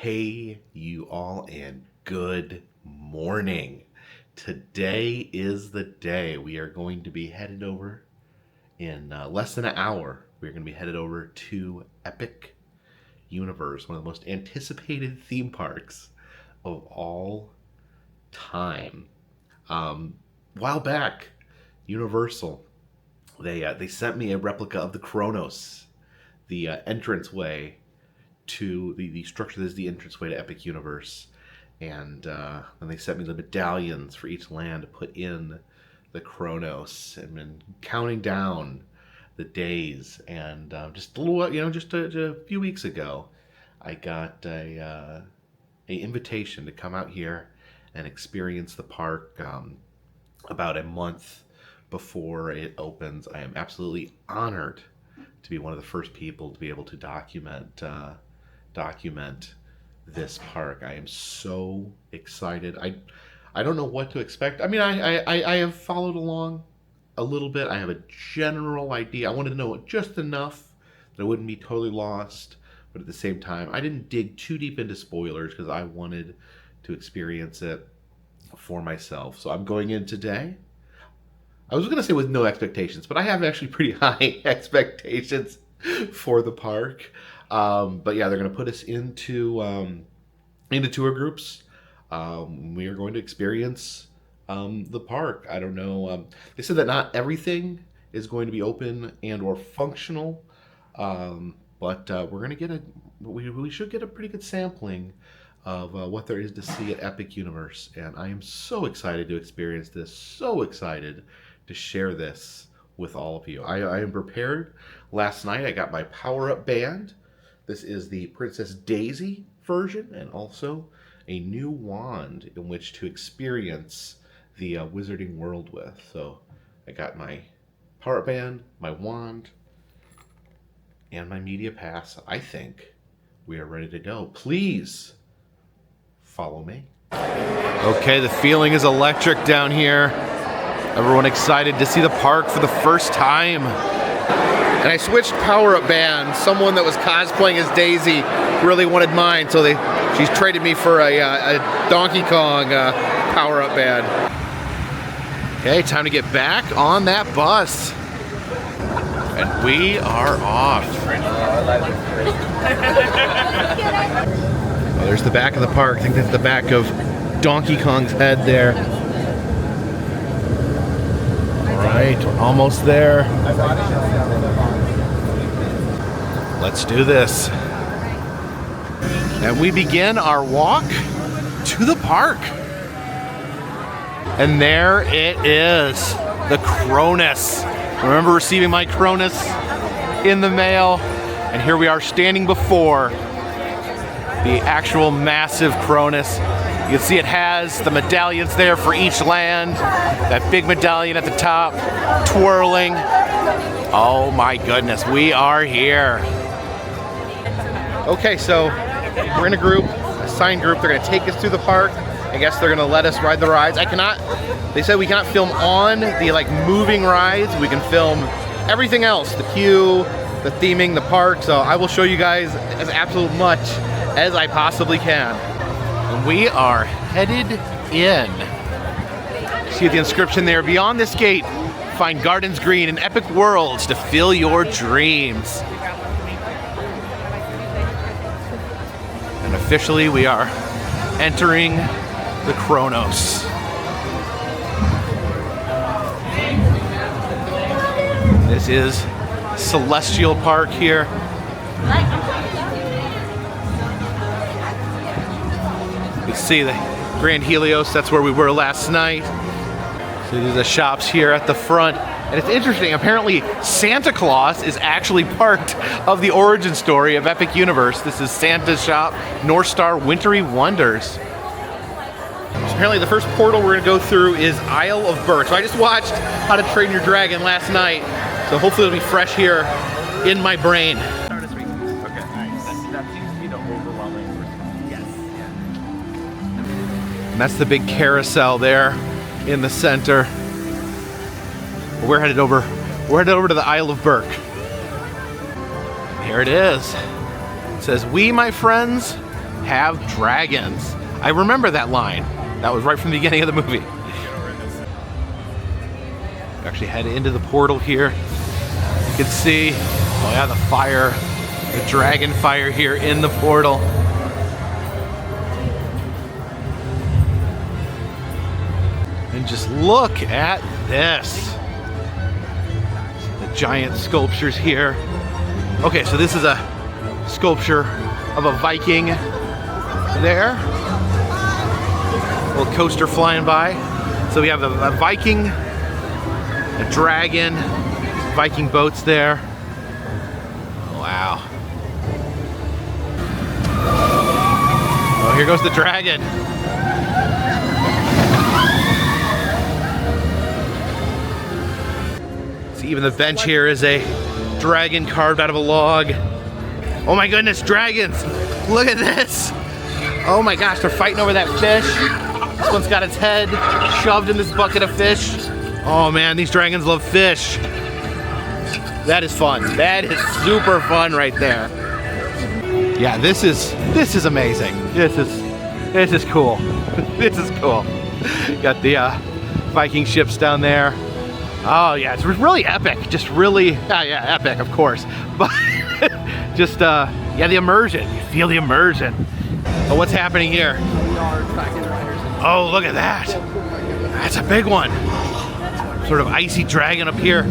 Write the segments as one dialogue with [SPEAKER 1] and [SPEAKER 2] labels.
[SPEAKER 1] Hey, you all, and good morning. Today is the day we are going to be headed over in less than an hour. We're going to be headed over to Epic Universe, one of the most anticipated theme parks of all time. While back, Universal, they sent me a replica of the Kronos, the entranceway to the structure that is the entranceway to Epic Universe, and then they sent me the medallions for each land to put in the Kronos, and been counting down the days. And just a little, just a few weeks ago, I got a invitation to come out here and experience the park about a month before it opens. I am absolutely honored to be one of the first people to be able to document this park. I am so excited. I don't know what to expect. I mean, I have followed along a little bit. I have a general idea. I wanted to know just enough that I wouldn't be totally lost, but at the same time, I didn't dig too deep into spoilers because I wanted to experience it for myself. So I'm going in today. I was going to say with no expectations, but I have actually pretty high expectations for the park. But yeah, they're going to put us into tour groups. We are going to experience the park. I don't know. They said that not everything is going to be open and or functional, but we're going to get we should get a pretty good sampling of what there is to see at Epic Universe. And I am so excited to experience this. So excited to share this with all of you. I am prepared. Last night I got my power-up band. This is the Princess Daisy version, and also a new wand in which to experience the Wizarding World with. So I got my power band, my wand, and my media pass. I think we are ready to go. Please follow me. Okay, the feeling is electric down here. Everyone excited to see the park for the first time. And I switched power-up band. Someone that was cosplaying as Daisy really wanted mine, so she's traded me for a Donkey Kong power-up band. Okay, time to get back on that bus. And we are off. Oh, there's the back of the park. I think that's the back of Donkey Kong's head there. All right, we're almost there. Let's do this. And we begin our walk to the park. And there it is, the Cronus. Remember receiving my Cronus in the mail? And here we are standing before the actual massive Cronus. You can see it has the medallions there for each land. That big medallion at the top, twirling. Oh my goodness, we are here. Okay, so we're in a group, a signed group. They're gonna take us through the park. I guess they're gonna let us ride the rides. They said we cannot film on the moving rides. We can film everything else, the queue, the theming, the park. So I will show you guys as absolute much as I possibly can. And we are headed in. See the inscription there, beyond this gate, find gardens green and epic worlds to fill your dreams. And officially we are entering the Kronos. This is Celestial Park here. You can see the Grand Helios, that's where we were last night. So these are the shops here at the front. And it's interesting, apparently Santa Claus is actually part of the origin story of Epic Universe. This is Santa's shop, North Star Wintry Wonders. So apparently the first portal we're gonna go through is Isle of Berk. So I just watched How to Train Your Dragon last night. So hopefully it'll be fresh here in my brain.
[SPEAKER 2] Stardust Racers. Okay, nice. That seems to be the overwhelming response. Yes. Yeah.
[SPEAKER 1] And that's the big carousel there in the center. We're headed over to the Isle of Berk. Here it is. It says, "We, my friends, have dragons. I remember that line. That was right from the beginning of the movie. We actually head into the portal here. You can see, oh yeah, the fire, the dragon fire here in the portal. And just look at this. The giant sculptures here. Okay, so this is a sculpture of a Viking there. A little coaster flying by. So we have a Viking, a dragon, Viking boats there. Wow. Oh, here goes the dragon. See, even the bench here is a dragon carved out of a log. Oh my goodness, dragons! Look at this! Oh my gosh, they're fighting over that fish. This one's got its head shoved in this bucket of fish. Oh man, these dragons love fish. That is fun. That is super fun right there. Yeah, this is amazing. This is cool. This is cool. Got the Viking ships down there. Oh yeah, it's really epic. Just really, yeah, epic, of course. But just, yeah, the immersion. You feel the immersion. Oh, what's happening here? Oh, look at that. That's a big one. Sort of icy dragon up here.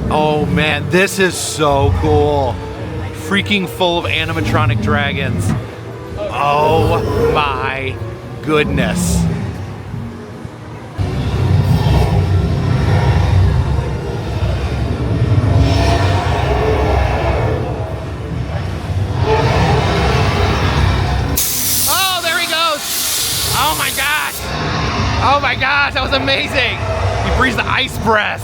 [SPEAKER 1] Oh man, this is so cool. Freaking full of animatronic dragons. Oh my goodness. Oh my gosh, that was amazing! He breathes the ice breath.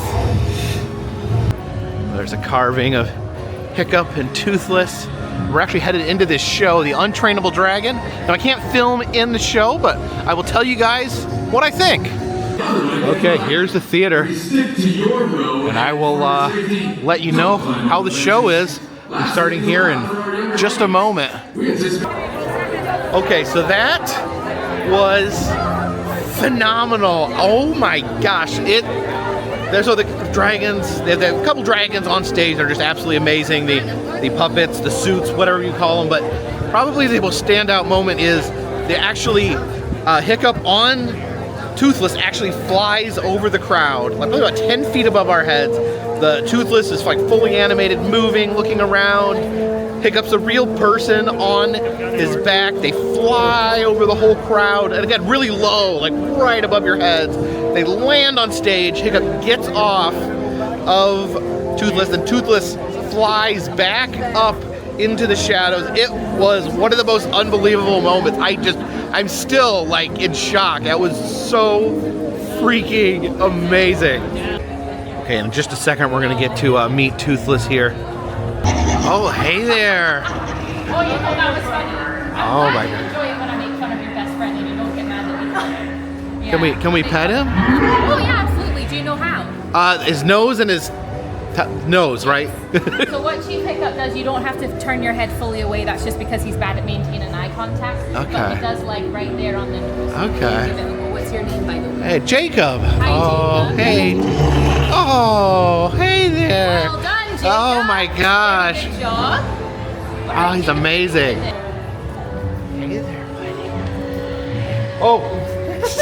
[SPEAKER 1] There's a carving of Hiccup and Toothless. We're actually headed into this show, The Untrainable Dragon. Now I can't film in the show, but I will tell you guys what I think. Okay, here's the theater. And I will let you know how the show is. I'm starting here in just a moment. Okay, so that was phenomenal. Oh my gosh. There's all the dragons. There's a couple dragons on stage. They're just absolutely amazing. The puppets, the suits, whatever you call them. But probably the most standout moment is they actually Hiccup on Toothless actually flies over the crowd, like probably about 10 feet above our heads. The Toothless is like fully animated, moving, looking around. Hiccup's a real person on his back. They fly over the whole crowd, and again, really low, like right above your heads. They land on stage. Hiccup gets off of Toothless, and Toothless flies back up into the shadows. It was one of the most unbelievable moments. I'm still like in shock. That was so freaking amazing. Okay, in just a second, we're gonna get to meet Toothless here. Oh, hey there.
[SPEAKER 3] Oh, you know that was funny.
[SPEAKER 1] Oh my God.
[SPEAKER 3] Enjoy it when I make fun of your best friend and you don't get mad at me. Yeah.
[SPEAKER 1] Can we pet him?
[SPEAKER 3] Oh yeah, absolutely. Do you know how?
[SPEAKER 1] His nose and his nose, right?
[SPEAKER 3] So what Chief Hiccup does, you don't have to turn your head fully away. That's just because he's bad at maintaining eye contact.
[SPEAKER 1] Okay.
[SPEAKER 3] But he does like right there on the nose.
[SPEAKER 1] Okay.
[SPEAKER 3] What's your name, by the way?
[SPEAKER 1] Hey, Jacob.
[SPEAKER 3] Hi,
[SPEAKER 1] oh,
[SPEAKER 3] Jacob.
[SPEAKER 1] hey. Oh, hey there.
[SPEAKER 3] Well done, Jacob.
[SPEAKER 1] Oh my gosh.
[SPEAKER 3] Good job.
[SPEAKER 1] Oh, he's amazing. Hey there, buddy. Oh,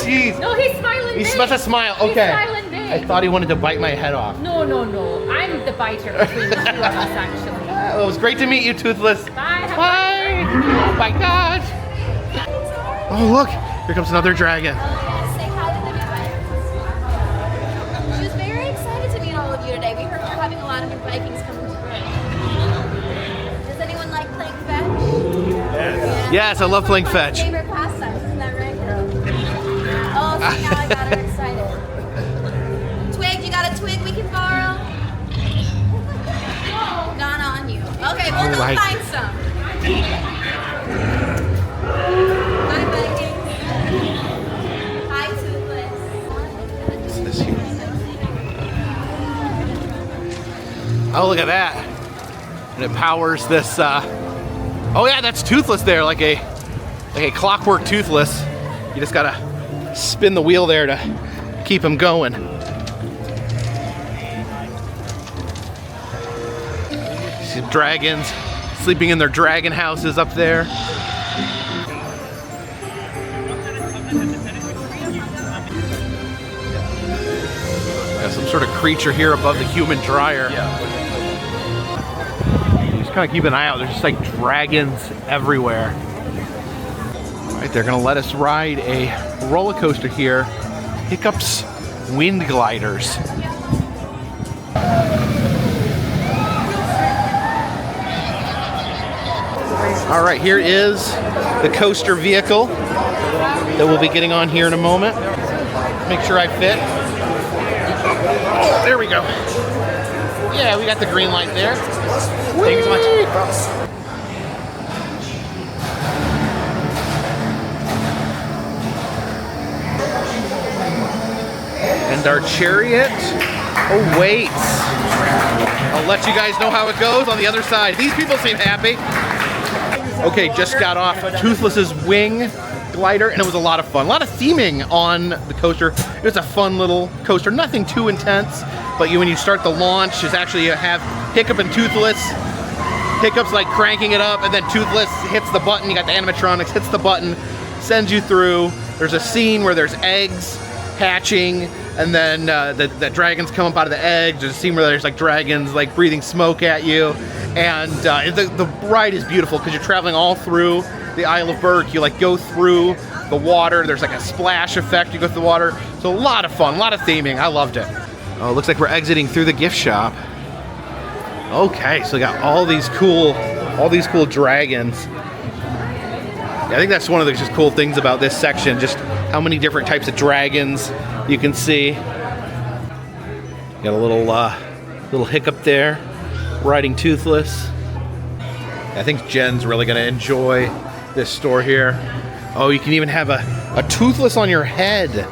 [SPEAKER 1] jeez.
[SPEAKER 3] No, he's smiling
[SPEAKER 1] He
[SPEAKER 3] big.
[SPEAKER 1] smells a smile.
[SPEAKER 3] He's
[SPEAKER 1] Okay.
[SPEAKER 3] smiling big.
[SPEAKER 1] I thought he wanted to bite my head off.
[SPEAKER 3] No. I'm the biter between the two of us, actually.
[SPEAKER 1] Well, it was great to meet you, Toothless.
[SPEAKER 3] Bye. Have
[SPEAKER 1] Bye. Oh my gosh. Oh, look. Here comes another dragon.
[SPEAKER 4] Say hi to everybody. She was very excited to meet all of you today. We heard you're having a lot of new Vikings coming through. Does anyone like playing fetch?
[SPEAKER 1] Yes, I love playing fetch.
[SPEAKER 4] Favorite pastime, isn't that right? Oh, see, now I got her excited. Twig, you got a twig we can borrow? Gone on you. Okay, we'll go find some. Hi, Vikings. Hi, Toothless.
[SPEAKER 1] This here. Oh, look at that. And it powers this, oh yeah, that's Toothless there, like a
[SPEAKER 5] like a clockwork toothless. You just gotta spin the wheel there to keep him going. See dragons sleeping in their dragon houses up there. Got some sort of creature here above the human dryer. Just kind of keep an eye out. There's just like dragons everywhere. All right, they're gonna let us ride a roller coaster here. Hiccup's Wind Gliders. All right, here is the coaster vehicle that we'll be getting on here in a moment. Make sure I fit. There we go. Yeah, we got the green light there. Thank you so much. And our chariot awaits. I'll let you guys know how it goes on the other side. These people seem happy. Okay, just got off Toothless's wing glider, and it was a lot of fun. A lot of theming on the coaster. It was a fun little coaster, nothing too intense, but when you start the launch, it's actually you have Hiccup and Toothless. Hiccup's like cranking it up, and then Toothless hits the button. You got the animatronics, hits the button, sends you through. There's a scene where there's eggs hatching, and then the dragons come up out of the eggs. There's a scene where there's like dragons like breathing smoke at you. And the ride is beautiful because you're traveling all through the Isle of Berk. You like go through the water. There's like a splash effect. You go through the water. So a lot of fun, a lot of theming. I loved it. Oh, it looks like we're exiting through the gift shop. Okay, so we got all these cool dragons. Yeah, I think that's one of the just cool things about this section, just how many different types of dragons you can see. Got a little Hiccup there, riding Toothless. I think Jen's really gonna enjoy this store here. Oh, you can even have a Toothless on your head.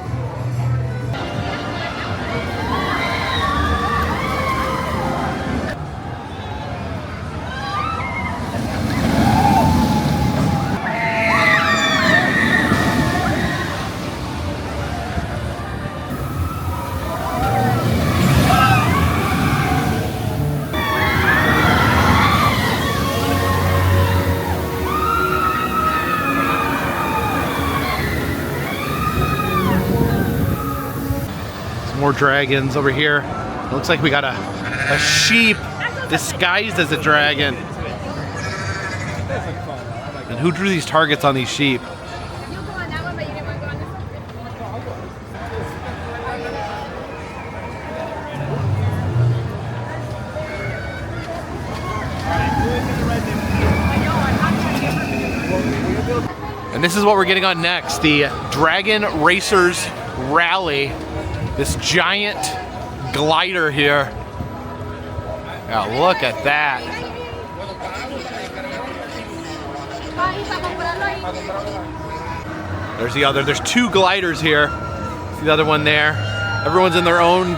[SPEAKER 5] More dragons over here. It looks like we got a sheep disguised as a dragon. And who drew these targets on these sheep? And this is what we're getting on next, the Dragon Racers Rally. This giant glider here. Yeah, look at that. There's two gliders here. See the other one there? Everyone's in their own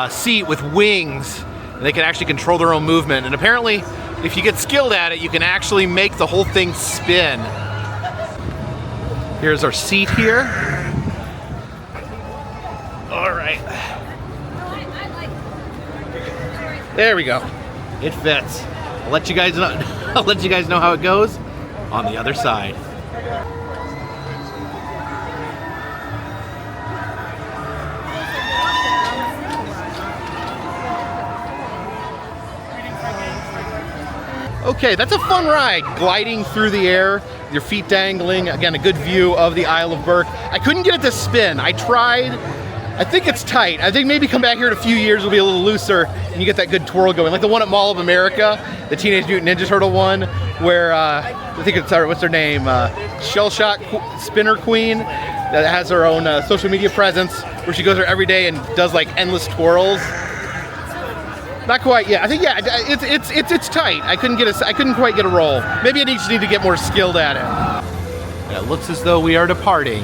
[SPEAKER 5] seat with wings. And they can actually control their own movement. And apparently, if you get skilled at it, you can actually make the whole thing spin. Here's our seat here. All right. There we go. It fits. I'll let you guys know. I'll let you guys know how it goes on the other side. Okay, that's a fun ride. Gliding through the air, your feet dangling. Again, a good view of the Isle of Berk. I couldn't get it to spin. I tried. I think it's tight. I think maybe come back here in a few years, it'll be a little looser and you get that good twirl going. Like the one at Mall of America, the Teenage Mutant Ninja Turtle one, where I think it's, what's her name? Shell Shock Spinner Queen, that has her own social media presence, where she goes there every day and does like endless twirls. Not quite, yeah. I think, yeah, it's tight. I couldn't quite get a roll. Maybe I just need to get more skilled at it. It looks as though we are departing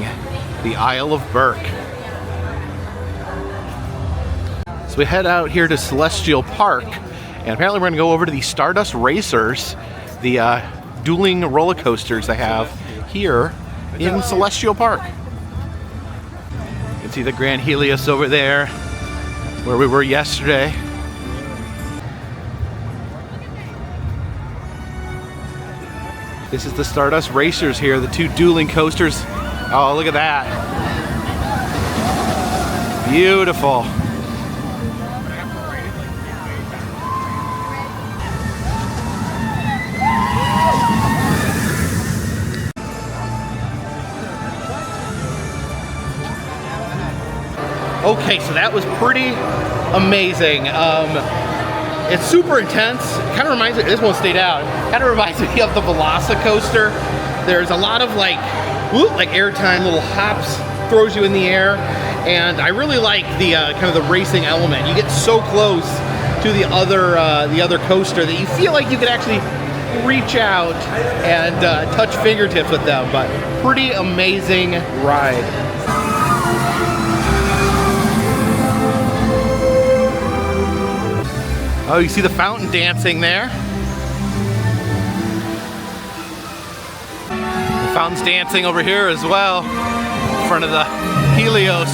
[SPEAKER 5] the Isle of Berk. So we head out here to Celestial Park, and apparently we're gonna go over to the Stardust Racers, the dueling roller coasters they have. here in Celestial Park. You can see the Grand Helios over there, where we were yesterday. This is the Stardust Racers here, the two dueling coasters. Oh, look at that. Beautiful. Okay, so that was pretty amazing. It's super intense. Kind of reminds me, this one stayed out. Kind of reminds me of the Velocicoaster. There's a lot of like airtime, little hops, throws you in the air. And I really like the kind of the racing element. You get so close to the other coaster that you feel like you could actually reach out and touch fingertips with them. But pretty amazing ride. Oh, you see the fountain dancing there? The fountain's dancing over here as well, in front of the Helios.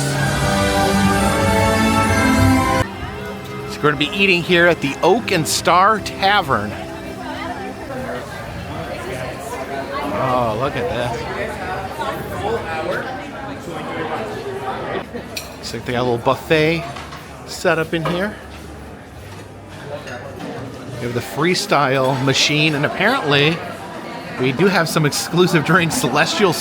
[SPEAKER 5] So we're gonna be eating here at the Oak and Star Tavern. Oh, look at that. Looks like they got a little buffet set up in here. We have the freestyle machine, and apparently we do have some exclusive drinks, Celestial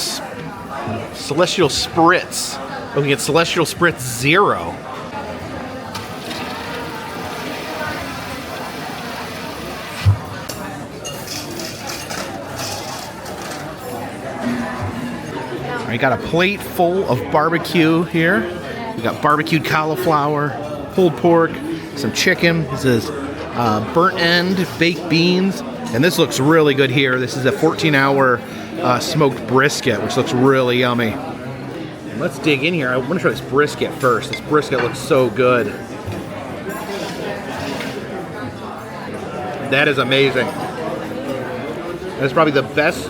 [SPEAKER 5] Spritz. We can get Celestial Spritz Zero. We got a plate full of barbecue here. We got barbecued cauliflower, pulled pork, some chicken. This is burnt end, baked beans, and this looks really good here. This is a 14-hour smoked brisket, which looks really yummy. And let's dig in here. I want to try this brisket first. This brisket looks so good. That is amazing. That's probably the best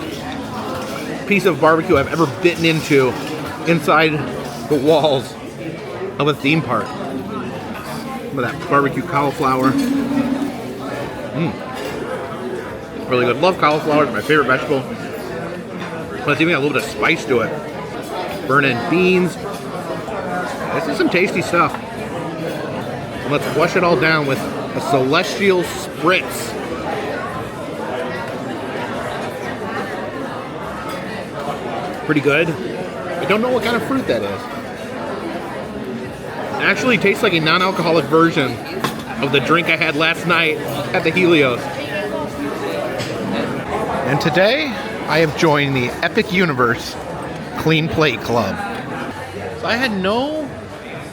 [SPEAKER 5] piece of barbecue I've ever bitten into inside the walls of a theme park. Look at that barbecue cauliflower. Really good. Love cauliflower. It's my favorite vegetable. But it's even got a little bit of spice to it. Burnt-end beans. This is some tasty stuff. And let's flush it all down with a Celestial Spritz. Pretty good. I don't know what kind of fruit that is. It actually tastes like a non-alcoholic version of the drink I had last night at the Helios. And today, I have joined the Epic Universe Clean Plate Club. So I had no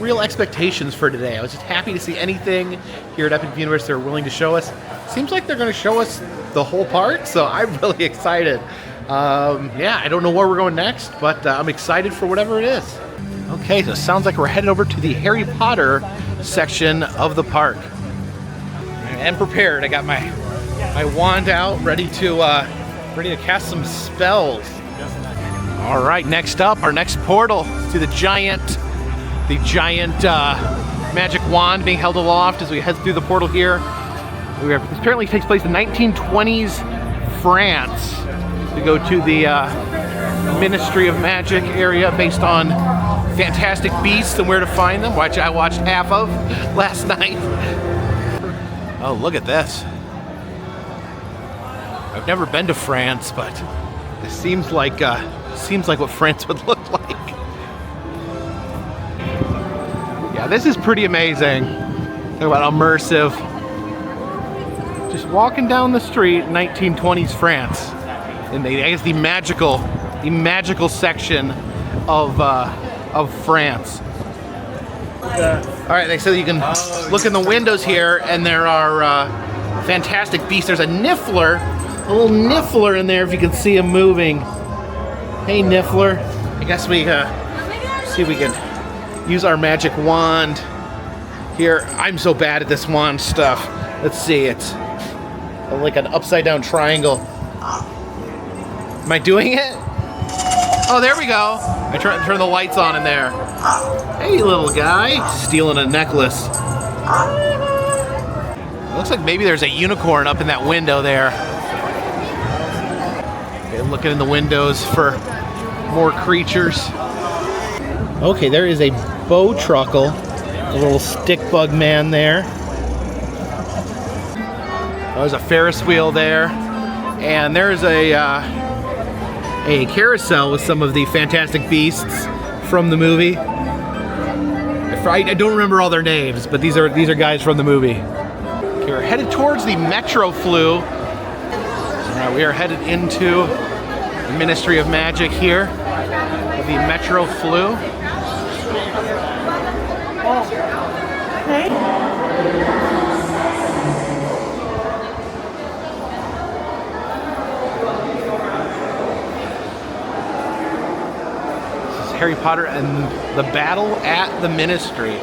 [SPEAKER 5] real expectations for today. I was just happy to see anything here at Epic Universe they're willing to show us. Seems like they're going to show us the whole park, so I'm really excited. Yeah, I don't know where we're going next, but I'm excited for whatever it is. Okay, so it sounds like we're headed over to the Harry Potter section of the park. And prepared. I got my wand out, ready to cast some spells. All right, next up, our next portal to the giant magic wand being held aloft as we head through the portal here. This apparently takes place in 1920s France. We go to the Ministry of Magic area based on Fantastic Beasts and Where to Find Them, which I watched half of last night. Oh, look at this. I've never been to France, but this seems like what France would look like. Yeah, this is pretty amazing. Talk about immersive. Just walking down the street, 1920s France, in the magical section of France. All right, they said you can look in the windows here, and there are fantastic beasts. There's a Niffler, a little Niffler in there, if you can see him moving. Hey, Niffler. I guess we see if we can use our magic wand here. I'm so bad at this wand stuff. Let's see, it's like an upside down triangle. Am I doing it? Oh, there we go. I turn the lights on in there. Hey, little guy. Stealing a necklace. It looks like maybe there's a unicorn up in that window there. Okay, looking in the windows for more creatures. Okay, there is a bow truckle. A little stick bug man there. There's a Ferris wheel there. And there's a carousel with some of the Fantastic Beasts from the movie. I don't remember all their names, but these are guys from the movie. Okay, we're headed towards the Metro Flu. All right, we are headed into the Ministry of Magic here with the Metro Flu. Harry Potter and the Battle at the Ministry.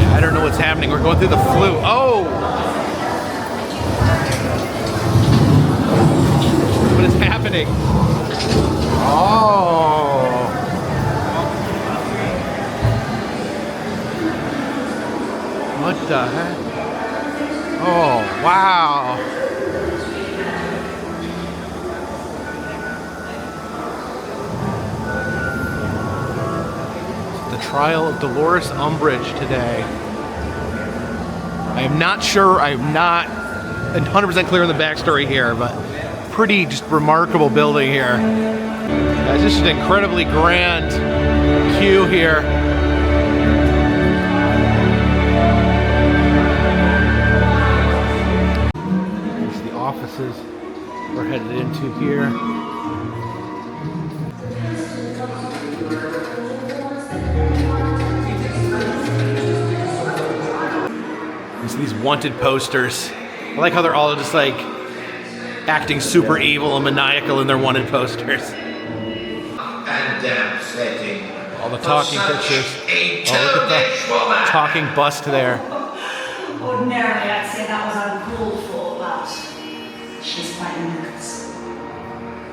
[SPEAKER 5] I don't know what's happening. We're going through the flu. Oh! What is happening? Oh! What the heck? Oh, wow! Trial of Dolores Umbridge today. I am not sure, I'm not 100% clear on the backstory here, but pretty just remarkable building here. It's just an incredibly grand queue here. These are the offices we're headed into here. These wanted posters. I like how they're all just like acting super evil and maniacal in their wanted posters. All the talking pictures. Oh, look at the talking bust there.
[SPEAKER 6] Ordinarily, I'd say that was uncalled for, but she's quite nice.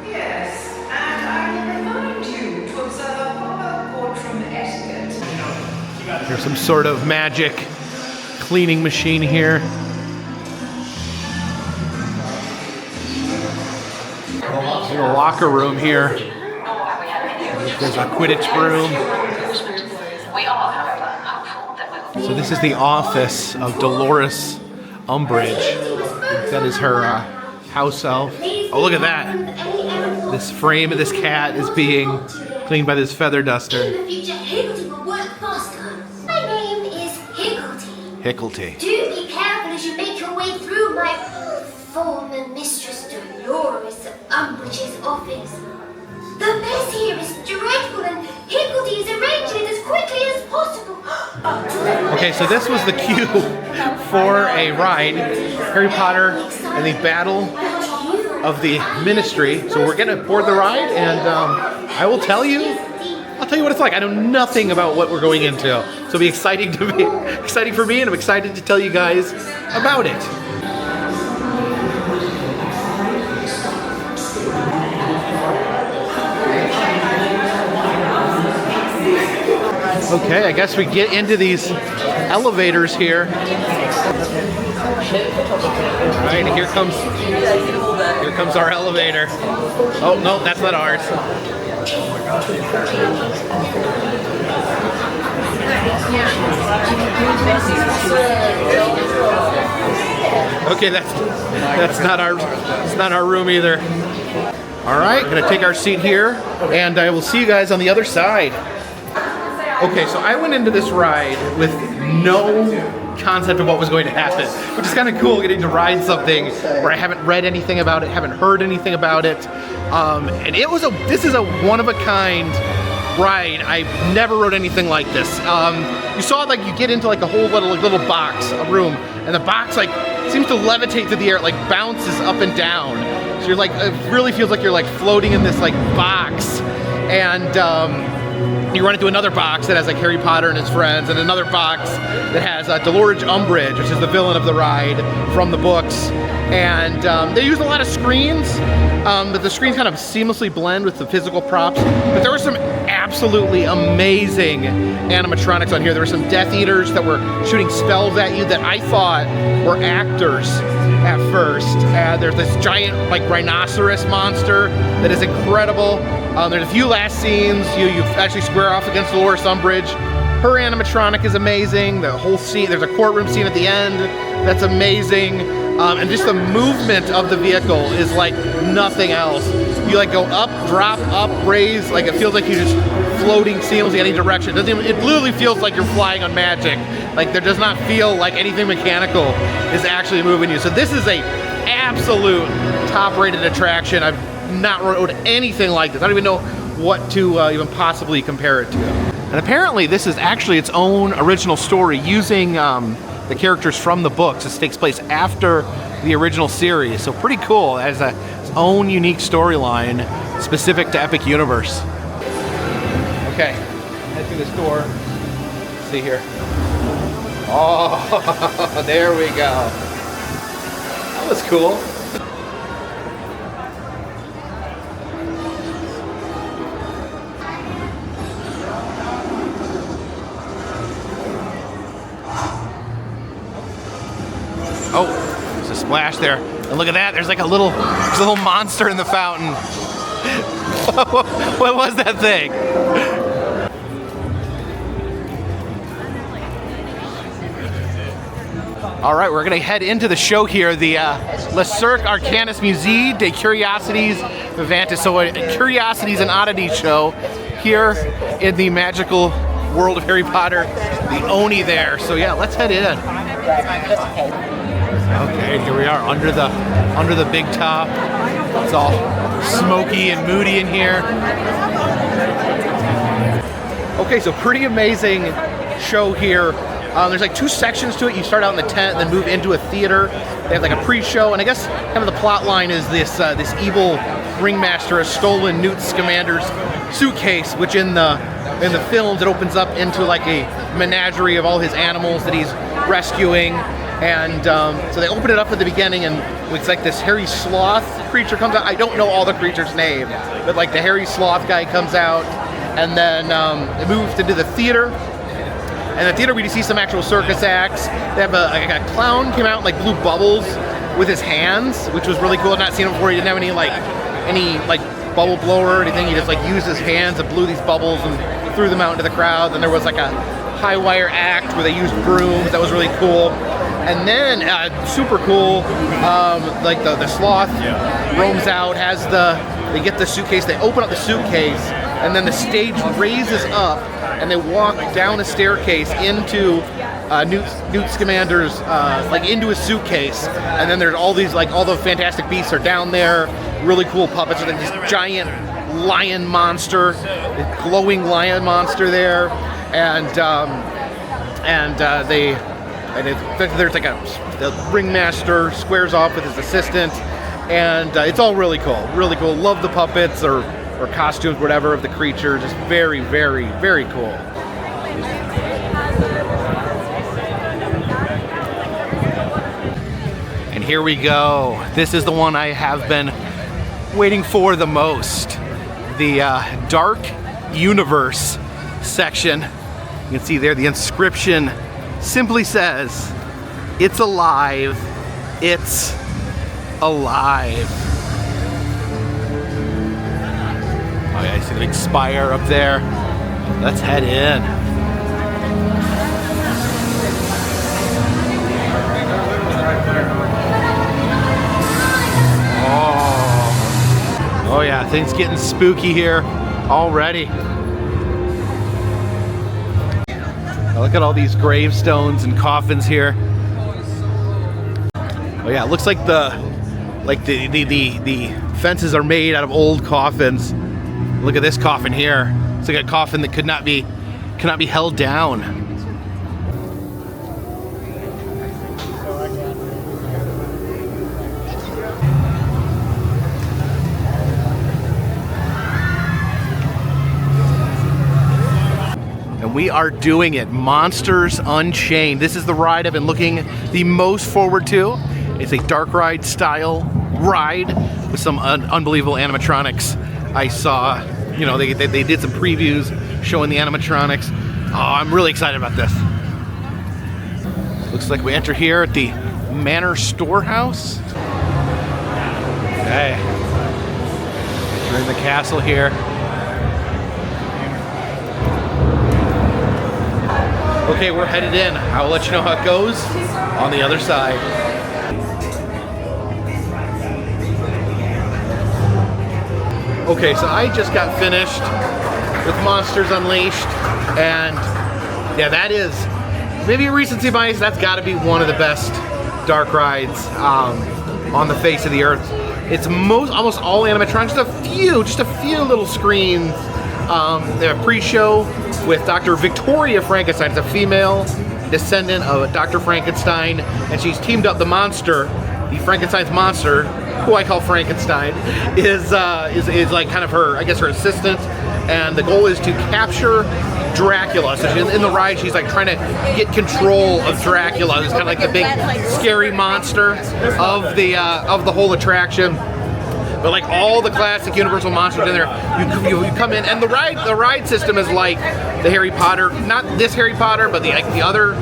[SPEAKER 6] Yes, and I will remind you to observe a proper courtroom etiquette.
[SPEAKER 5] There's some sort of magic cleaning machine here. There's a locker room here. There's a Quidditch room. So this is the office of Dolores Umbridge. That is her house elf. Oh, look at that. This frame of this cat is being cleaned by this feather duster. Hicklety.
[SPEAKER 7] Do be careful as you make your way through my former mistress Dolores Umbridge's office. The mess here is dreadful and Hicklety is arranging it as quickly as possible.
[SPEAKER 5] Okay, so this was the queue for a ride, Harry Potter and the Battle of the Ministry. So we're gonna board the ride, and I'll tell you what it's like. I know nothing about what we're going into, so it'll be exciting for me, and I'm excited to tell you guys about it. Okay, I guess we get into these elevators here. All right, here comes our elevator. Oh no, that's not ours. Okay, that's not our room either. All right, gonna take our seat here, and I will see you guys on the other side. Okay, so I went into this ride with no concept of what was going to happen, which is kind of cool, getting to ride something where I haven't read anything about it, haven't heard anything about it, and this is a one-of-a-kind ride. I never rode anything like this. You saw like you get into like a whole little box, a room, and the box like seems to levitate through the air, it like bounces up and down. So you're like, it really feels like you're like floating in this like box, and you run into another box that has like Harry Potter and his friends, and another box that has Dolores Umbridge, which is the villain of the ride from the books. And they use a lot of screens, but the screens kind of seamlessly blend with the physical props. But there were some absolutely amazing animatronics on here. There were some Death Eaters that were shooting spells at you that I thought were actors at first. There's this giant like rhinoceros monster that is incredible. There's a few last scenes. You actually square off against Dolores Umbridge. Her animatronic is amazing. The whole scene, there's a courtroom scene at the end that's amazing. And just the movement of the vehicle is like nothing else. You like go up, drop, up, raise, like it feels like you're just floating seamlessly in any direction. It literally feels like you're flying on magic. Like there does not feel like anything mechanical is actually moving you. So this is a absolute top-rated attraction. I've not rode anything like this. I don't even know what to even possibly compare it to. And apparently this is actually its own original story using the characters from the books. This takes place after the original series, so pretty cool. It has its own unique storyline specific to Epic Universe. Okay, head through this door. Let's see here. Oh, there we go. That was cool. Oh, there's a splash there. And look at that, there's like a little monster in the fountain. What was that thing? All right, we're gonna head into the show here, the Le Cirque Arcanus Musée des Curiosités Vivantes. So a Curiosities and Oddities show here in the magical world of Harry Potter, the Oni there. So yeah, let's head in. Okay, here we are under the big top. It's all smoky and moody in here. Okay, so pretty amazing show here. There's like two sections to it. You start out in the tent and then move into a theater. They have like a pre-show, and I guess kind of the plot line is this evil ringmaster has stolen Newt Scamander's suitcase, which in the films it opens up into like a menagerie of all his animals that he's rescuing. And so they open it up at the beginning, and it's like this hairy sloth creature comes out. I don't know all the creature's name, but like the hairy sloth guy comes out, and then it moves into the theater. And the theater we see some actual circus acts. They have a clown came out like blew bubbles with his hands, which was really cool. I've not seen him before. He didn't have any bubble blower or anything. He just like used his hands and blew these bubbles and threw them out into the crowd. Then there was like a high wire act where they used brooms. That was really cool. And then super cool, like the sloth roams out, they get the suitcase, they open up the suitcase, and then the stage raises up, and they walk down a staircase into Newt Scamander's, like into his suitcase. And then there's all these, like all the Fantastic Beasts are down there, really cool puppets, and then this giant lion monster, glowing lion monster there, and there's like the ringmaster squares off with his assistant, and it's all really cool, really cool. Love the puppets or costumes, whatever, of the creature. Just very, very, very cool. And here we go. This is the one I have been waiting for the most. The Dark Universe section. You can see there the inscription simply says, "It's alive, it's alive." Oh yeah, you see the big spire up there. Let's head in. Oh yeah, things getting spooky here already. Look at all these gravestones and coffins here. Oh yeah, it looks like the fences are made out of old coffins. Look at this coffin here. It's like a coffin that cannot be held down. And we are doing it. Monsters Unchained. This is the ride I've been looking the most forward to. It's a dark ride style ride with some unbelievable animatronics. I saw, you know, they did some previews showing the animatronics. Oh, I'm really excited about this. Looks like we enter here at the Manor Storehouse. Okay. We're in the castle here. Okay, we're headed in. I'll let you know how it goes on the other side. Okay, so I just got finished with Monsters Unleashed, and yeah, that is maybe a recency bias. That's got to be one of the best dark rides on the face of the earth. It's almost all animatronics. Just a few little screens. They have a pre-show with Dr. Victoria Frankenstein. It's a female descendant of Dr. Frankenstein, and she's teamed up the Frankenstein's monster, who I call Frankenstein, is like kind of her, I guess, her assistant, and the goal is to capture Dracula. So in the ride, she's like trying to get control of Dracula, who's kind of like the big scary monster of the whole attraction. But like all the classic Universal monsters in there, you come in, and the ride system is like the Harry Potter, not this Harry Potter, but the other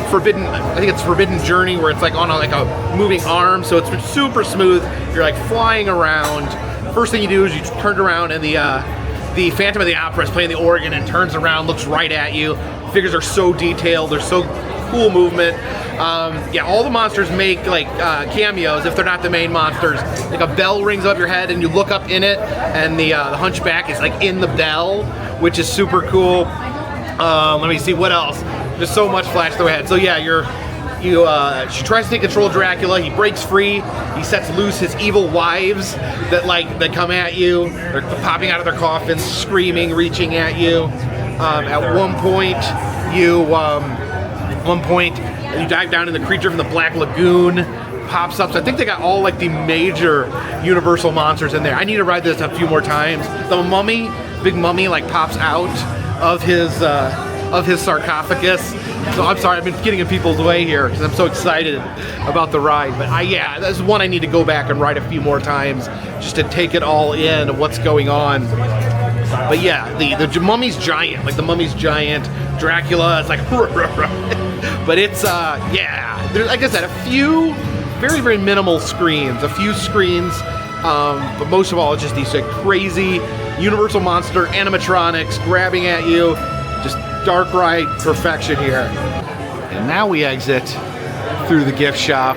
[SPEAKER 5] Forbidden, I think it's Forbidden Journey, where it's like on a moving arm, so it's super smooth. You're like flying around. First thing you do is you turn around, and the Phantom of the Opera is playing the organ and turns around, looks right at you. Figures are so detailed, they're so cool movement. Yeah, all the monsters make like cameos if they're not the main monsters. Like a bell rings above your head and you look up in it, and the Hunchback is like in the bell, which is super cool. Let me see what else. There's so much flash through my head. So yeah, she tries to take control of Dracula. He breaks free. He sets loose his evil wives that come at you. They're popping out of their coffins, screaming, reaching at you. At one point, you dive down in the creature from the Black Lagoon. Pops up. So I think they got all like the major Universal monsters in there. I need to ride this a few more times. The mummy, big mummy, like pops out of his sarcophagus. So I'm sorry, I've been getting in people's way here because I'm so excited about the ride. But yeah, that's one I need to go back and ride a few more times just to take it all in of what's going on. But yeah, the mummy's giant, like the mummy's giant. Dracula is like, but it's yeah. There's, like I said, a few very, very minimal screens, but most of all, it's just these like crazy Universal monster animatronics grabbing at you. Just dark ride perfection here. And now we exit through the gift shop.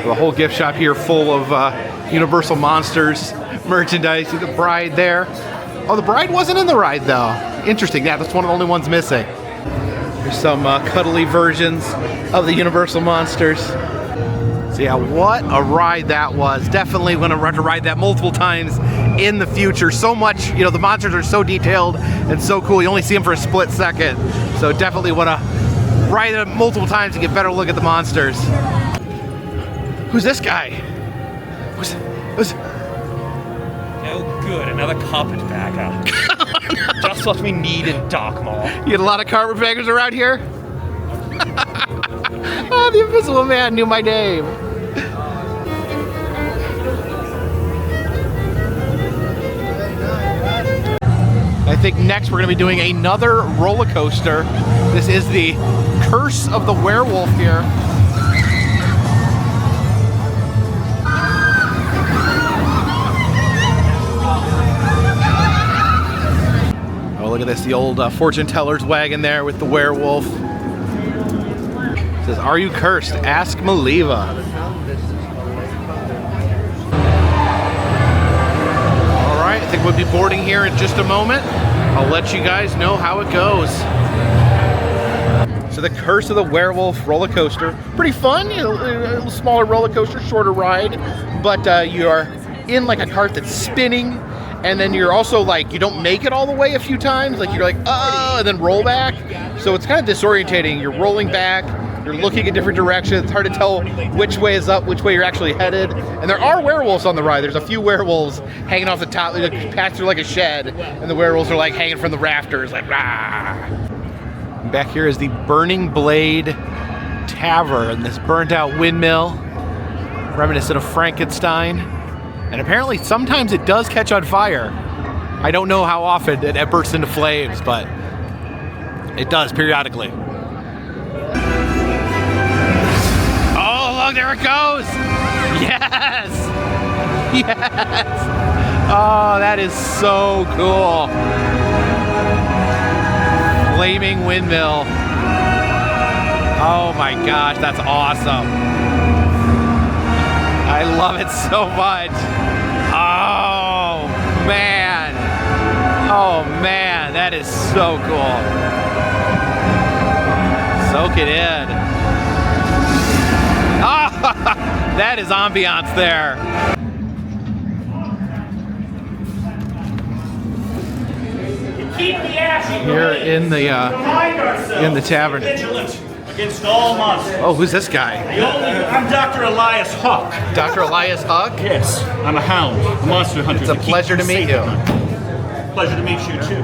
[SPEAKER 5] The whole gift shop here full of Universal Monsters merchandise. See the bride there. Oh, the bride wasn't in the ride though. Interesting. Yeah, that's one of the only ones missing. There's some cuddly versions of the Universal Monsters. So yeah, what a ride that was. Definitely going to ride that multiple times in the future. So much, you know, the monsters are so detailed and so cool. You only see them for a split second. So definitely want to ride it multiple times to get a better look at the monsters. Who's this guy? Who's
[SPEAKER 2] Oh good, another carpetbagger. Just what we need in Darkmaw.
[SPEAKER 5] You get a lot of carpetbaggers around here? Oh, the Invisible Man knew my name. I think next we're going to be doing another roller coaster. This is the Curse of the Werewolf here. Oh, look at this, the old fortune teller's wagon there with the werewolf. It says, "Are you cursed? Ask Maliva." All right, I think we'll be boarding here in just a moment. I'll let you guys know how it goes. So the Curse of the Werewolf roller coaster, pretty fun, you know, a little smaller roller coaster, shorter ride, but you are in like a cart that's spinning, and then you're also like, you don't make it all the way a few times, like you're like, oh, and then roll back. So it's kind of disorientating. You're rolling back, you're looking in different directions. It's hard to tell which way is up, which way you're actually headed. And there are werewolves on the ride. There's a few werewolves hanging off the top. They pass through like a shed, and the werewolves are like hanging from the rafters, like rah. Back here is the Burning Blade Tavern, this burnt out windmill. reminiscent of Frankenstein. And apparently sometimes it does catch on fire. I don't know how often it bursts into flames, but it does periodically. Oh, look, there it goes! Yes! Yes! Oh, that is so cool. Flaming windmill. Oh my gosh, that's awesome. I love it so much. Oh man. Oh man, that is so cool. Soak it in. Oh, that is ambiance there.
[SPEAKER 2] Keep the ashes
[SPEAKER 5] Here in the tavern.
[SPEAKER 2] Vigilant against all monsters.
[SPEAKER 5] Oh, who's this guy?
[SPEAKER 2] I'm Dr. Elias Hawk.
[SPEAKER 5] Dr. Elias Hawk?
[SPEAKER 2] Yes, I'm a hound, a monster hunter.
[SPEAKER 5] It's a pleasure to meet you.
[SPEAKER 2] Pleasure to meet you too.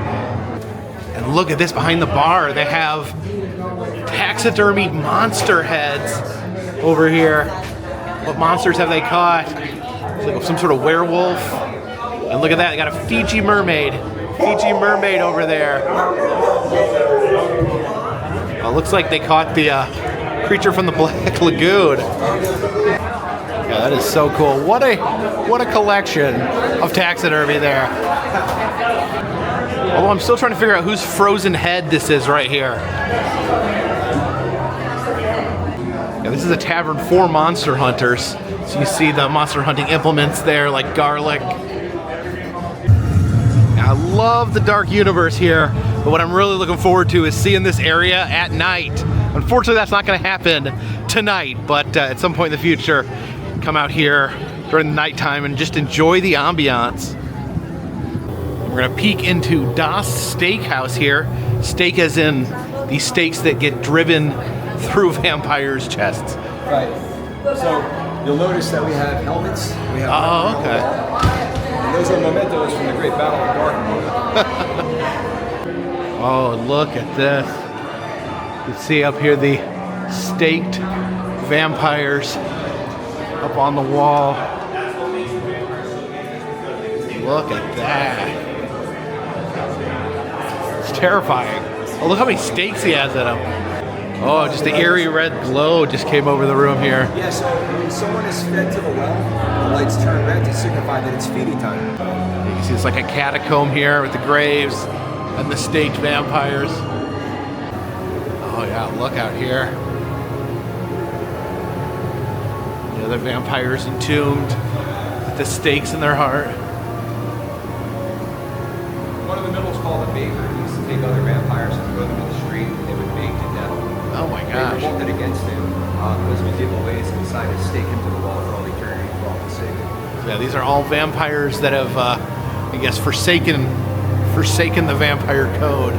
[SPEAKER 5] And look at this behind the bar. They have taxidermy monster heads over here. What monsters have they caught? It's like some sort of werewolf. And look at that, they got a Fiji mermaid. Fiji mermaid over there. Well, looks like they caught the creature from the Black Lagoon. Yeah, that is so cool. What a collection of taxidermy there. Although I'm still trying to figure out whose frozen head this is right here. Yeah, this is a tavern for monster hunters. So you see the monster hunting implements there, like garlic. I love the dark universe here, but what I'm really looking forward to is seeing this area at night. Unfortunately, that's not going to happen tonight, but at some point in the future, come out here during the nighttime and just enjoy the ambiance. We're going to peek into Das Steakhouse here. Steak as in the steaks that get driven through vampires' chests.
[SPEAKER 8] Right. So you'll notice that we have helmets. We have
[SPEAKER 5] okay.
[SPEAKER 8] And those are mementos from the Great Battle of Berk.
[SPEAKER 5] Oh, look at this. You can see up here the staked vampires up on the wall. Look at that. It's terrifying. Oh, look how many stakes he has in him. Oh, just the eerie red glow just came over the room here.
[SPEAKER 8] Yeah, so when someone is fed to the well, the lights turn red to signify that it's feeding time.
[SPEAKER 5] You can see it's like a catacomb here with the graves and the staked vampires. Oh yeah, look out here. The other vampires entombed with the stakes in their heart.
[SPEAKER 8] One of the middle is called a baker. He used to take other vampires and throw them in the street, and they would bake to death.
[SPEAKER 5] Oh my
[SPEAKER 8] They
[SPEAKER 5] gosh.
[SPEAKER 8] revolted against him because medieval ways and decided to stake him to the wall for all eternity for all his sake.
[SPEAKER 5] Yeah, these are all vampires that have, I guess, forsaken the vampire code.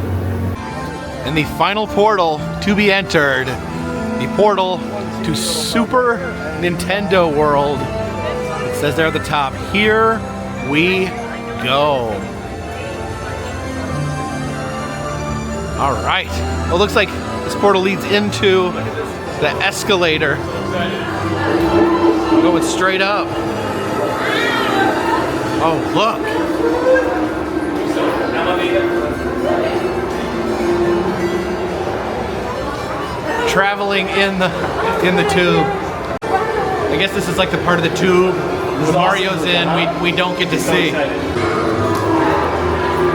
[SPEAKER 5] And the final portal to be entered, the portal to Super Nintendo World. It says there at the top, here we go. All right. Well, it looks like this portal leads into the escalator. Going straight up. Oh, look. Traveling in the tube. I guess this is like the part of the tube when Mario's in we don't get to see. I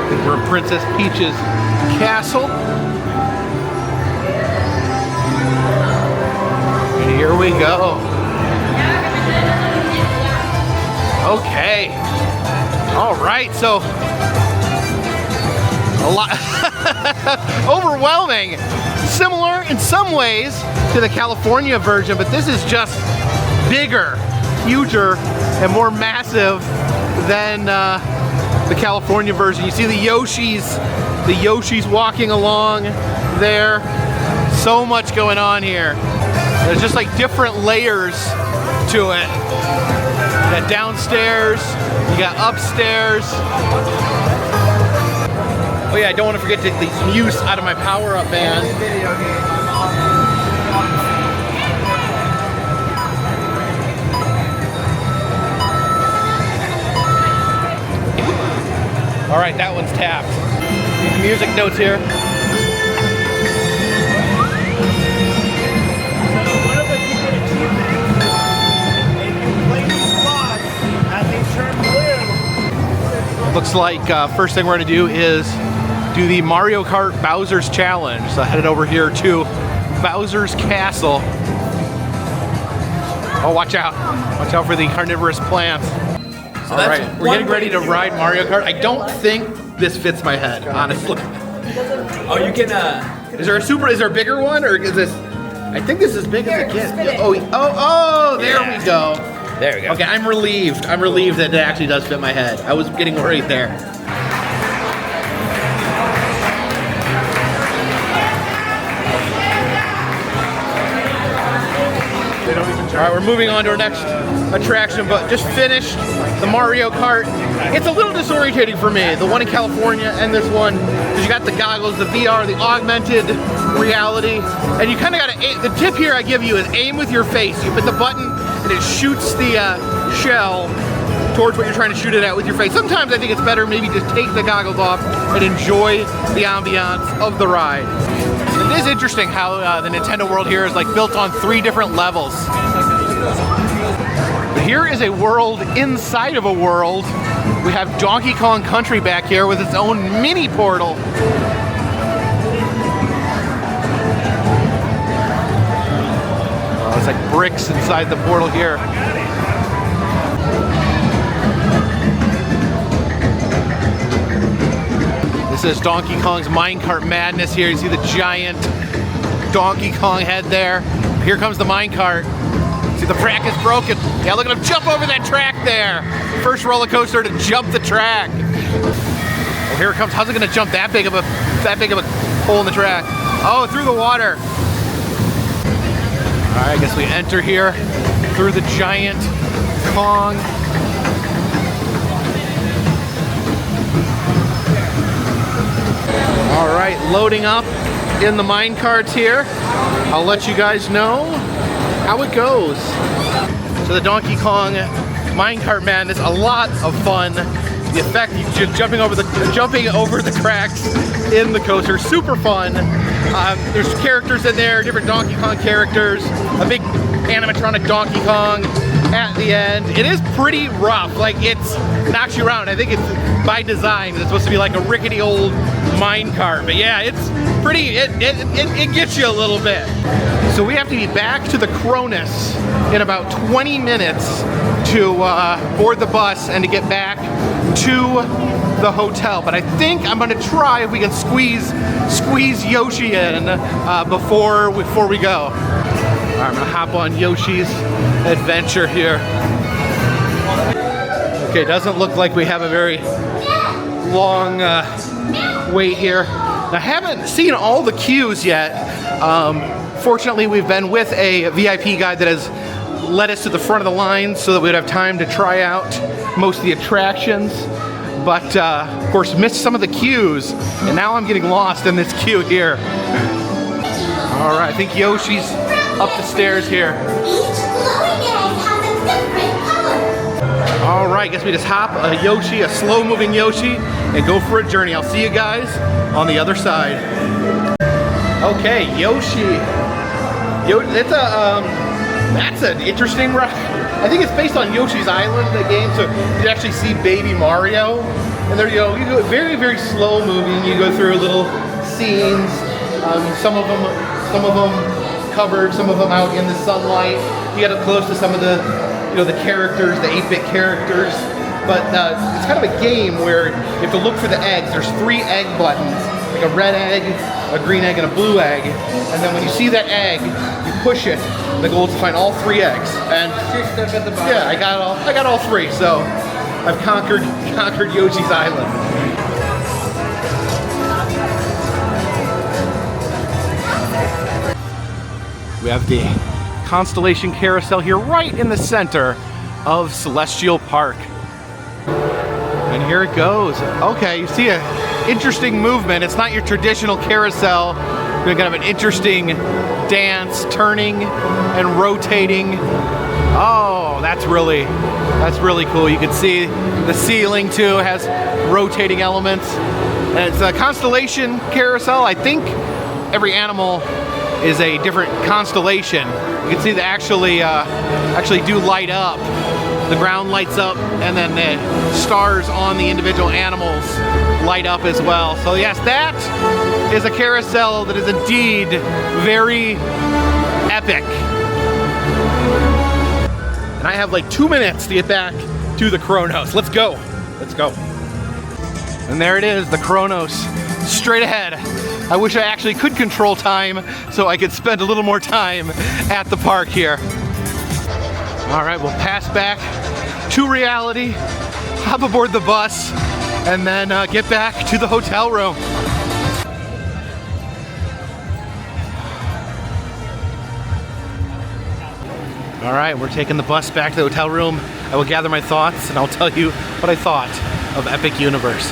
[SPEAKER 5] think we're in Princess Peach's castle. And here we go. Okay. All right, so a lot overwhelming. Similar in some ways to the California version, but this is just bigger, huger, and more massive than the California version. You see the Yoshis walking along there. So much going on here. There's just like different layers to it. You got downstairs, you got upstairs. Oh yeah, I don't want to forget to use out of my power-up band. All right, that one's tapped. Music notes here.
[SPEAKER 9] One of the secret achievements, if you play these spots and they turn blue.
[SPEAKER 5] Looks like first thing we're gonna do is do the Mario Kart Bowser's Challenge. So headed over here to Bowser's Castle. Oh, watch out. Watch out for the carnivorous plants. All right, we're getting ready to ride Mario Kart. I don't think this fits my head, honestly.
[SPEAKER 10] Oh, you can,
[SPEAKER 5] Is there a bigger one, or is this, I think this is big as it gets. Oh, there we go.
[SPEAKER 10] there we go.
[SPEAKER 5] Okay, I'm relieved that it actually does fit my head. I was getting worried there. All right, we're moving on to our next attraction, but just finished the Mario Kart. It's a little disorientating for me, the one in California and this one, because you got the goggles, the VR, the augmented reality, and you kind of got to, the tip here I give you is aim with your face. You hit the button and it shoots the shell towards what you're trying to shoot it at with your face. Sometimes I think it's better maybe just take the goggles off and enjoy the ambiance of the ride. It is interesting how the Nintendo world here is like built on 3 different levels. But here is a world inside of a world. We have Donkey Kong Country back here with its own mini portal. Oh, it's like bricks inside the portal here. This is Donkey Kong's minecart madness here. You see the giant Donkey Kong head there. Here comes the minecart. See, the track is broken. Yeah, look at him jump over that track there. First roller coaster to jump the track. Oh, here it comes. How's it gonna jump that big of a hole in the track? Oh, through the water. All right, I guess we enter here through the giant Kong. All right, loading up in the mine carts here. I'll let you guys know how it goes. So the Donkey Kong minecart madness, a lot of fun. The effect, just jumping over the cracks in the coaster, super fun. There's characters in there, different Donkey Kong characters, a big animatronic Donkey Kong at the end. It is pretty rough, like it's knocks you around. I think it's by design. It's supposed to be like a rickety old minecart, but yeah, it's pretty, it gets you a little bit. So we have to be back to the Cronus in about 20 minutes to board the bus and to get back to the hotel. But I think I'm gonna try if we can squeeze Yoshi in before we go. All right, I'm gonna hop on Yoshi's adventure here. Okay, doesn't look like we have a very long wait here. I haven't seen all the queues yet. Fortunately, we've been with a VIP guide that has led us to the front of the line so that we'd have time to try out most of the attractions. But of course, missed some of the queues, and now I'm getting lost in this queue here. All right, I think Yoshi's up the stairs here.
[SPEAKER 7] Each glowing egg has a different color.
[SPEAKER 5] All right, guess we just hop a Yoshi, a slow-moving Yoshi, and go for a journey. I'll see you guys on the other side. Okay, Yoshi. That's an interesting ride. I think it's based on Yoshi's Island, the game, so you actually see Baby Mario. And there you go, very, very slow moving. You go through little scenes, some of them covered, some of them out in the sunlight. You get up close to some of the, the characters, the 8-bit characters. But it's kind of a game where you have to look for the eggs. There's 3 egg buttons, like a red egg, a green egg, and a blue egg. And then when you see that egg, you push it. The goal is to find all 3 eggs. And yeah, I got all 3. So I've conquered Yoshi's Island. We have the Constellation Carousel here right in the center of Celestial Park. And here it goes. Okay, you see an interesting movement. It's not your traditional carousel. You're gonna have an interesting dance, turning and rotating. Oh, that's really That's really cool. You can see the ceiling too has rotating elements. And it's a constellation carousel. I think every animal is a different constellation. You can see they actually do light up. The ground lights up, and then the stars on the individual animals light up as well. So yes, that is a carousel that is indeed very epic. And I have like 2 minutes to get back to the Kronos. Let's go. Let's go. And there it is, the Kronos, straight ahead. I wish I actually could control time so I could spend a little more time at the park here. All right, we'll pass back to reality, hop aboard the bus, and then get back to the hotel room. All right, we're taking the bus back to the hotel room. I will gather my thoughts and I'll tell you what I thought of Epic Universe.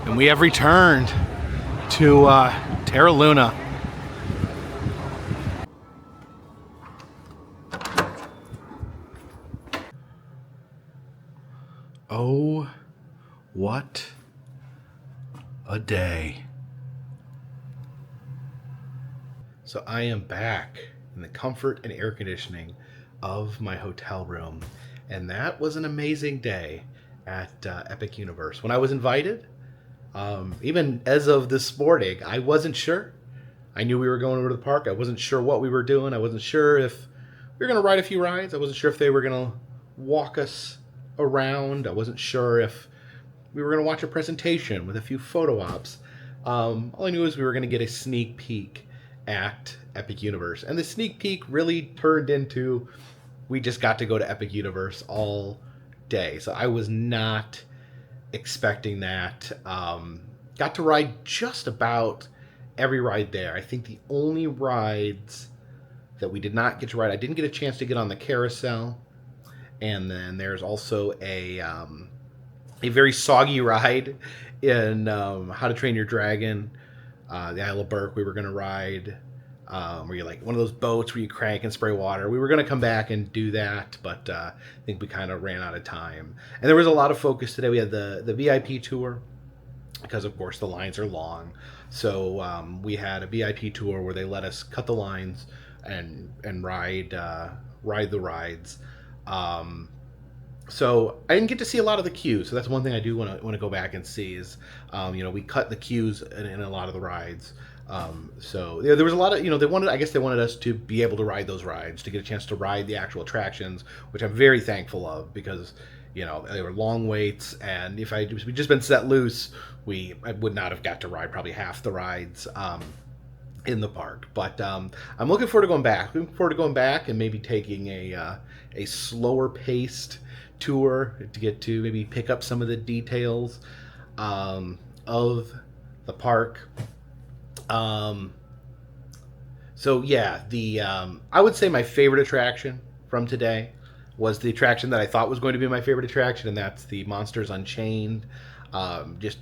[SPEAKER 5] And we have returned to Terra Luna. Oh, what a day. So I am back in the comfort and air conditioning of my hotel room. And that was an amazing day at Epic Universe. When I was invited, even as of this morning, I wasn't sure. I knew we were going over to the park. I wasn't sure what we were doing. I wasn't sure if we were going to ride a few rides. I wasn't sure if they were going to walk us around. I wasn't sure if we were going to watch a presentation with a few photo ops. All I knew is we were going to get a sneak peek at Epic Universe. And the sneak peek really turned into, we just got to go to Epic Universe all day. So I was not expecting that. Got to ride just about every ride there. I think the only rides that we did not get to ride, I didn't get a chance to get on the carousel. And then there's also a very soggy ride in How to Train Your Dragon, the Isle of Berk. We were going to ride where you like one of those boats where you crank and spray water. We were going to come back and do that, but I think we kind of ran out of time. And there was a lot of focus today. We had the VIP tour because, of course, the lines are long. So we had a VIP tour where they let us cut the lines and ride the rides. So I didn't get to see a lot of the queues. So that's one thing I do want to go back and see is, we cut the queues in a lot of the rides. So there was a lot of, I guess they wanted us to be able to ride those rides, to get a chance to ride the actual attractions, which I'm very thankful of because, they were long waits. And if we'd just been set loose, I would not have got to ride probably half the rides, in the park. But I'm looking forward to going back. Looking forward to going back and maybe taking a slower paced tour to get to maybe pick up some of the details of the park. So yeah, I would say my favorite attraction from today was the attraction that I thought was going to be my favorite attraction, and that's the Monsters Unchained. Just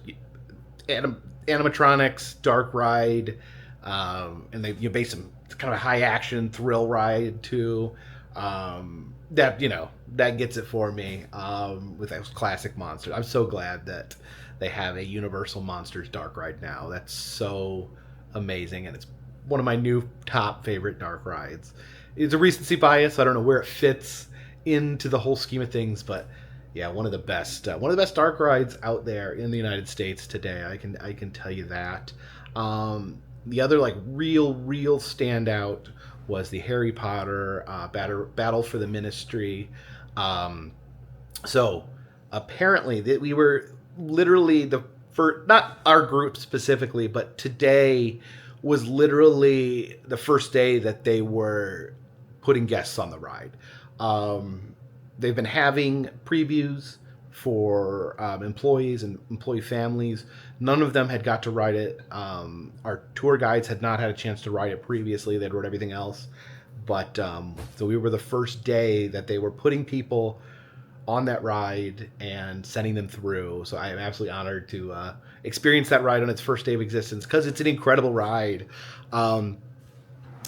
[SPEAKER 5] animatronics, dark ride. And you base some kind of a high action thrill ride too. That gets it for me. With those classic monsters. I'm so glad that they have a Universal Monsters dark ride now. That's so amazing, and it's one of my new top favorite dark rides. It's a recency bias. I don't know where it fits into the whole scheme of things, but yeah, one of the best dark rides out there in the United States today. I can tell you that. The other real standout was the Harry Potter Battle for the Ministry. So apparently that we were literally the first, not our group specifically, but today was literally the first day that they were putting guests on the ride. They've been having previews for employees and employee families. None of them had got to ride it. Our tour guides had not had a chance to ride it previously. They'd rode everything else. But so we were the first day that they were putting people on that ride and sending them through. So I am absolutely honored to experience that ride on its first day of existence because it's an incredible ride. I'm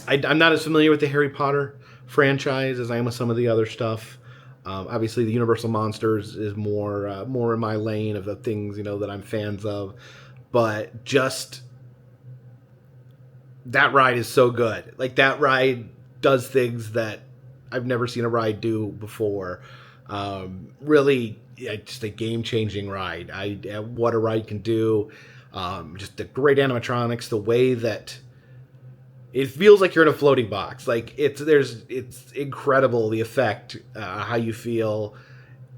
[SPEAKER 5] not as familiar with the Harry Potter franchise as I am with some of the other stuff. Obviously, the Universal Monsters is more in my lane of the things that I'm fans of, but just that ride is so good. Like, that ride does things that I've never seen a ride do before. Really, just a game-changing ride. What a ride can do. Just the great animatronics, the way that it feels like you're in a floating box. Like, it's incredible, the effect, how you feel.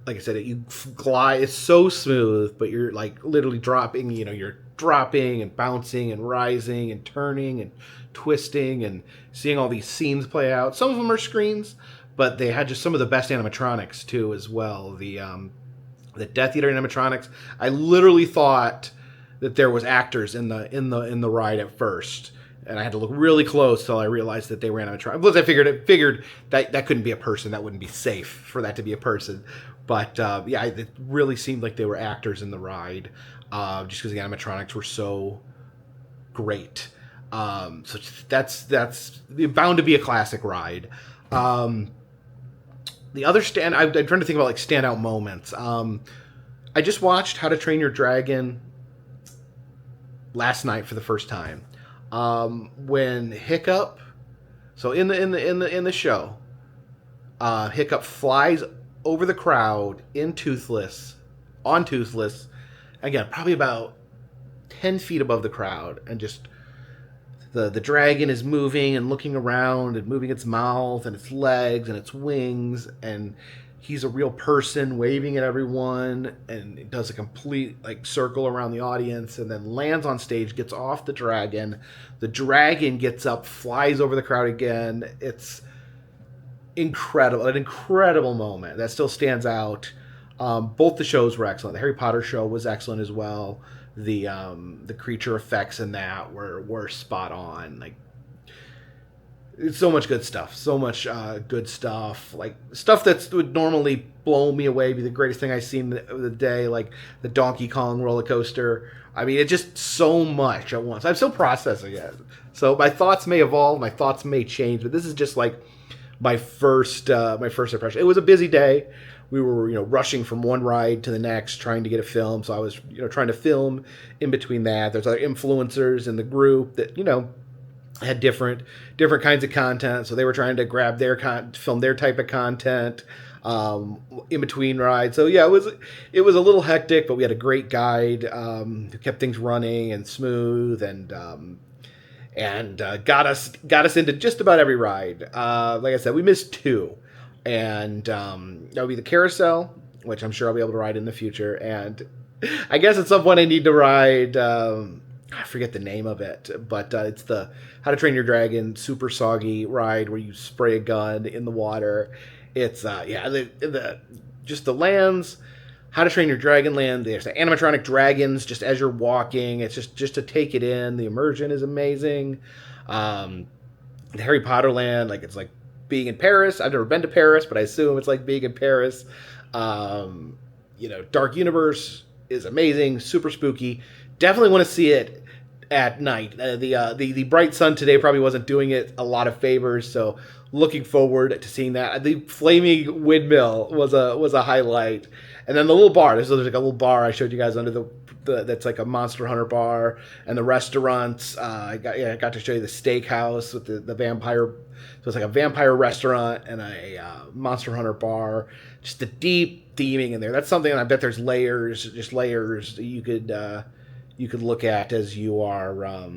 [SPEAKER 5] Like I said, you glide. It's so smooth, but you're like literally dropping. You're dropping and bouncing and rising and turning and twisting and seeing all these scenes play out. Some of them are screens, but they had just some of the best animatronics too, as well. The Death Eater animatronics. I literally thought that there was actors in the ride at first. And I had to look really close till I realized that they were animatronics. Plus, I figured that couldn't be a person. That wouldn't be safe for that to be a person. But it really seemed like they were actors in the ride, just because the animatronics were so great. So that's bound to be a classic ride. The other I'm trying to think about like standout moments. I just watched How to Train Your Dragon last night for the first time. When Hiccup, so in the show, Hiccup flies over the crowd on Toothless, again, probably about 10 feet above the crowd, and just the dragon is moving and looking around and moving its mouth and its legs and its wings, and he's a real person waving at everyone, and it does a complete circle around the audience, and then lands on stage, gets off the dragon. The dragon gets up, flies over the crowd again. It's incredible, an incredible moment that still stands out. Both the shows were excellent. The Harry Potter show was excellent as well. The creature effects in that were spot on. So much good stuff. So much good stuff. Like, stuff that would normally blow me away, be the greatest thing I've seen the day, like the Donkey Kong roller coaster. I mean, it's just so much at once. I'm still processing it. So my thoughts may evolve, my thoughts may change, but this is just like my first impression. It was a busy day. We were, rushing from one ride to the next, trying to get a film. So I was, trying to film in between that. There's other influencers in the group that, had different kinds of content, so they were trying to grab film their type of content in between rides. So yeah, it was a little hectic, but we had a great guide who kept things running and smooth, and got us into just about every ride. Like I said, we missed two, and that would be the carousel, which I'm sure I'll be able to ride in the future, and I guess at some point I need to ride. I forget the name of it, but it's the How to Train Your Dragon super soggy ride where you spray a gun in the water. It's just the lands. How to Train Your Dragon land. There's the animatronic dragons just as you're walking. It's just to take it in. The immersion is amazing. The Harry Potter land, it's like being in Paris. I've never been to Paris, but I assume it's like being in Paris. Dark Universe is amazing, super spooky. Definitely want to see it at night. The bright sun today probably wasn't doing it a lot of favors, so looking forward to seeing that. The flaming windmill was a highlight, and then the little bar. There's like a little bar I showed you guys under that's like a Monster Hunter bar, and the restaurants. I got to show you the Steakhouse with the vampire. So it's like a vampire restaurant and a Monster Hunter bar. Just the deep theming in there. That's something I bet there's layers that you could look at as you are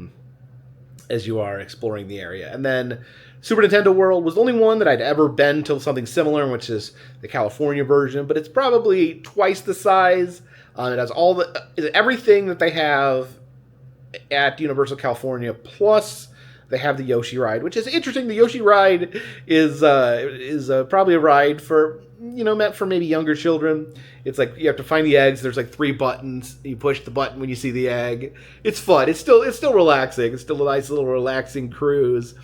[SPEAKER 5] exploring the area. And then Super Nintendo World was the only one that I'd ever been to something similar, which is the California version, but it's probably twice the size. It has everything that they have at Universal California, plus they have the Yoshi ride, which is interesting. The Yoshi ride is probably a ride for meant for maybe younger children. It's like you have to find the eggs. There's like 3 buttons. You push the button when you see the egg. It's fun. It's still relaxing. It's still a nice little relaxing cruise.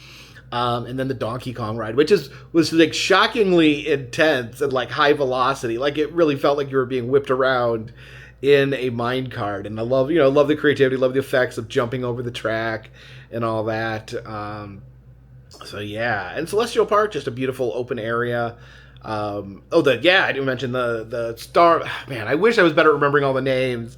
[SPEAKER 5] And then the Donkey Kong ride, which was like shockingly intense and like high velocity. Like it really felt like you were being whipped around in a mine cart. And I love the creativity, love the effects of jumping over the track and all that. So yeah, and Celestial Park, just a beautiful open area. I didn't mention the Star. Man, I wish I was better at remembering all the names,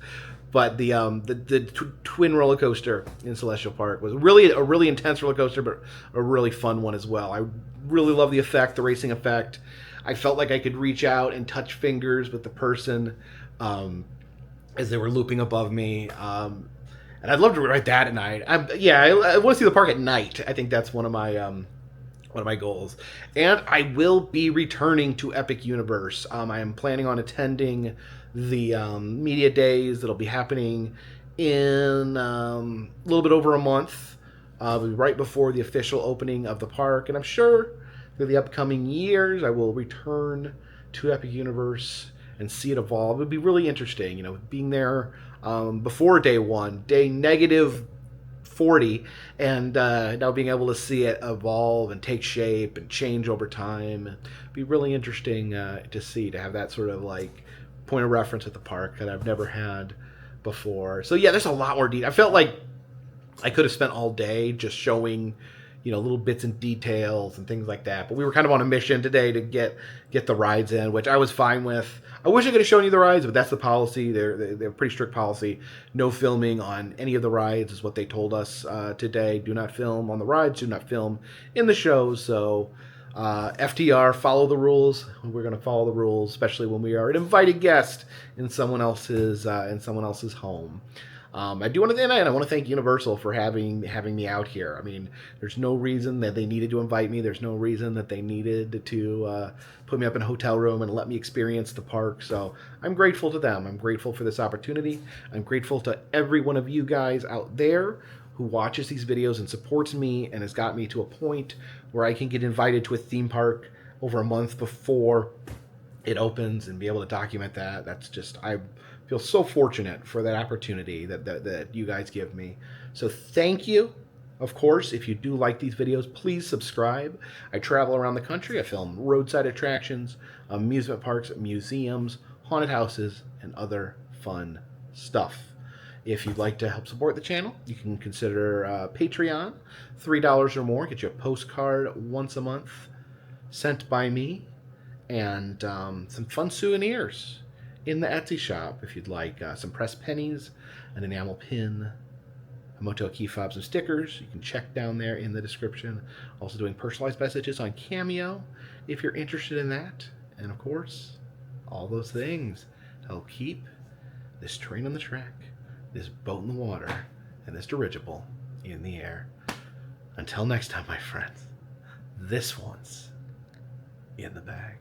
[SPEAKER 5] but the twin roller coaster in Celestial Park was really a really intense roller coaster, but a really fun one as well. I really love the effect, the racing effect. I felt like I could reach out and touch fingers with the person as they were looping above me. And I'd love to ride that at night. I want to see the park at night. I think that's one of my goals. And I will be returning to Epic Universe. I am planning on attending the media days that'll be happening in a little bit over a month, right before the official opening of the park. And I'm sure through the upcoming years, I will return to Epic Universe and see it evolve. It would be really interesting, being there before day one, day negative 40, and now being able to see it evolve and take shape and change over time. It'd be really interesting to have that sort of like point of reference at the park that I've never had before. So yeah, there's a lot more detail. I felt like I could have spent all day just showing little bits and details and things like that. But we were kind of on a mission today to get the rides in, which I was fine with. I wish I could have shown you the rides, but that's the policy. They're pretty strict policy. No filming on any of the rides is what they told us today. Do not film on the rides. Do not film in the shows. So FTR, follow the rules. We're going to follow the rules, especially when we are an invited guest in someone else's home. I do want to, and I want to thank Universal for having me out here. I mean, there's no reason that they needed to invite me. There's no reason that they needed to put me up in a hotel room and let me experience the park. So I'm grateful to them. I'm grateful for this opportunity. I'm grateful to every one of you guys out there who watches these videos and supports me and has got me to a point where I can get invited to a theme park over a month before it opens and be able to document that. That's just, I feel so fortunate for that opportunity that you guys give me. So thank you. Of course, if you do like these videos, please subscribe. I travel around the country. I film roadside attractions, amusement parks, museums, haunted houses, and other fun stuff. If you'd like to help support the channel, you can consider Patreon. $3 or more, get you a postcard once a month sent by me, and some fun souvenirs in the Etsy shop if you'd like. Some pressed pennies, an enamel pin, a motel key fob, some stickers. You can check down there in the description. Also doing personalized messages on Cameo if you're interested in that. And of course, all those things help keep this train on the track, this boat in the water, and this dirigible in the air. Until next time, my friends, this one's in the bag.